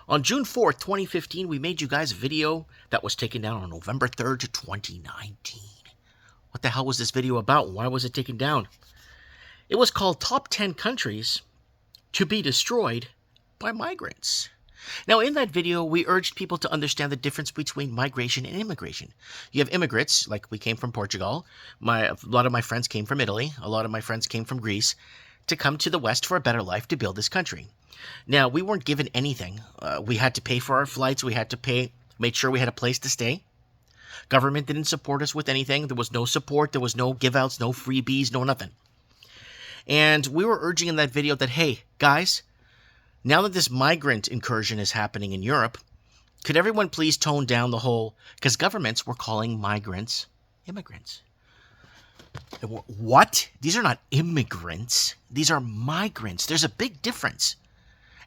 On June 4th, 2015, we made you guys a video that was taken down on November 3rd, 2019. What the hell was this video about? Why was it taken down? It was called Top 10 Countries to be Destroyed by Migrants. Now, in that video, we urged people to understand the difference between migration and immigration. You have immigrants, like we came from Portugal. A lot of my friends came from Italy. A lot of my friends came from Greece to come to the West for a better life to build this country. Now, we weren't given anything. We had to pay for our flights. We had to make sure we had a place to stay. Government didn't support us with anything. There was no support. There was no give-outs, no freebies, no nothing. And we were urging in that video that, hey, guys, now that this migrant incursion is happening in Europe, could everyone please tone down the whole... Because governments were calling migrants immigrants. What? These are not immigrants. These are migrants. There's a big difference.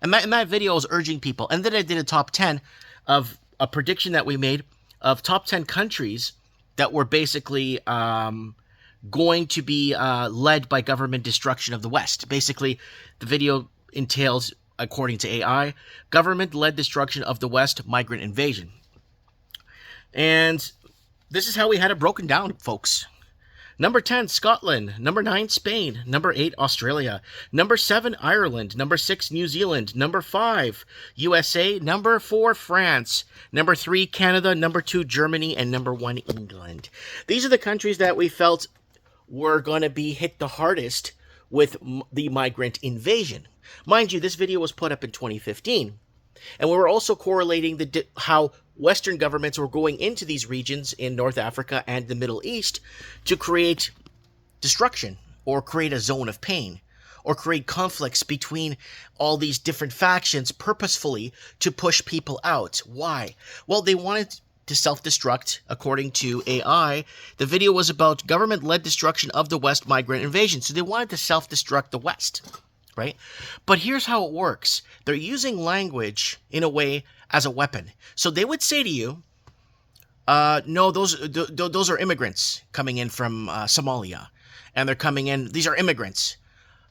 And in that video, I was urging people. And then I did a top 10 of a prediction that we made of top 10 countries that were basically going to be led by government destruction of the West. Basically, the video entails, according to AI, government-led destruction of the West, migrant invasion. And this is how we had it broken down, folks. Number 10, Scotland. Number 9, Spain. Number 8, Australia. Number 7, Ireland. Number 6, New Zealand. Number 5, USA. Number 4, France. Number 3, Canada. Number 2, Germany. And number 1, England. These are the countries that we felt were going to be hit the hardest with the migrant invasion. Mind you, this video was put up in 2015. And we were also correlating how Western governments were going into these regions in North Africa and the Middle East to create destruction or create a zone of pain or create conflicts between all these different factions purposefully to push people out. Why? Well, they wanted to self-destruct, according to AI. The video was about government-led destruction of the West, migrant invasion. So they wanted to self-destruct the West. Right? But here's how it works. They're using language in a way as a weapon. So they would say to you, no, those are immigrants coming in from Somalia. And they're coming in, these are immigrants.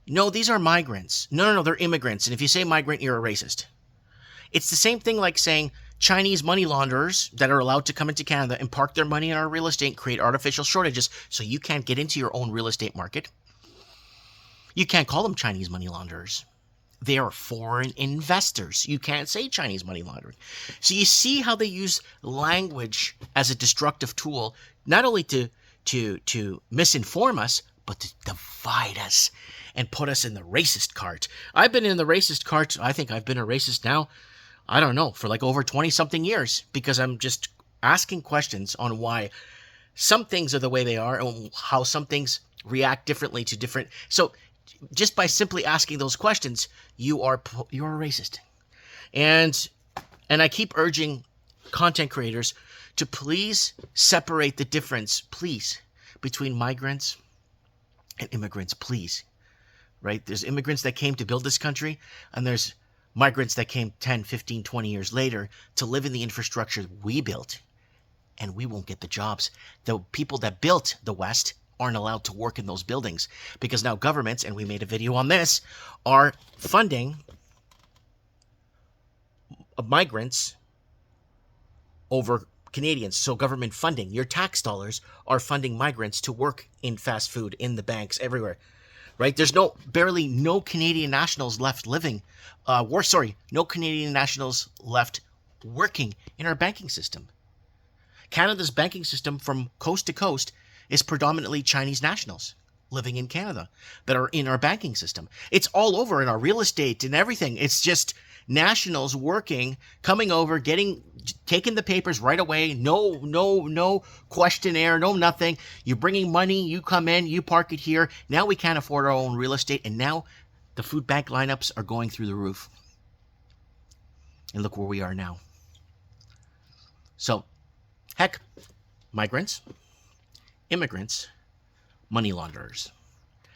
No, these are migrants. No, they're immigrants. And if you say migrant, you're a racist. It's the same thing like saying Chinese money launderers that are allowed to come into Canada and park their money in our real estate, create artificial shortages so you can't get into your own real estate market. You can't call them Chinese money launderers. They are foreign investors. You can't say Chinese money laundering. So you see how they use language as a destructive tool, not only to misinform us, but to divide us and put us in the racist cart. I've been in the racist cart. I think I've been a racist now, I don't know, for like over 20-something years, because I'm just asking questions on why some things are the way they are and how some things react differently to different... So just by simply asking those questions, you're a racist. And I keep urging content creators to please separate the difference, please, between migrants and immigrants, please. Right? There's immigrants that came to build this country, and there's migrants that came 10, 15, 20 years later to live in the infrastructure we built, and we won't get the jobs. The people that built the West aren't allowed to work in those buildings because now governments, and we made a video on this, are funding migrants over Canadians. So government funding, your tax dollars are funding migrants to work in fast food, in the banks, everywhere, right? There's barely no Canadian nationals left living, no Canadian nationals left working in our banking system. Canada's banking system from coast to coast is predominantly Chinese nationals living in Canada that are in our banking system. It's all over in our real estate and everything. It's just nationals working, coming over, taking the papers right away. No questionnaire, no nothing. You're bringing money, you come in, you park it here. Now we can't afford our own real estate, and now the food bank lineups are going through the roof. And look where we are now. So, heck, migrants, immigrants, money launderers.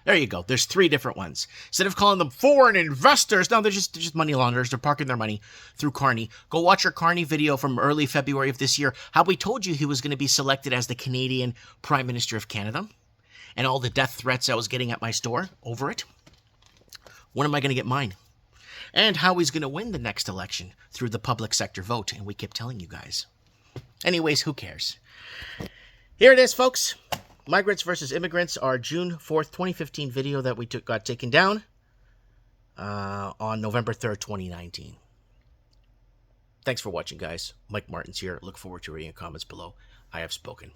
There you go. There's 3 different ones. Instead of calling them foreign investors, no, they're just money launderers. They're parking their money through Carney. Go watch our Carney video from early February of this year, how we told you he was going to be selected as the Canadian Prime Minister of Canada, and all the death threats I was getting at my store over it. When am I going to get mine? and how he's going to win the next election through the public sector vote. And we kept telling you guys. Anyways, who cares? Here it is, folks. Migrants versus Immigrants, our June 4th, 2015 video that we got taken down on November 3rd, 2019. Thanks for watching, guys. Mike Martins here. Look forward to reading your comments below. I have spoken.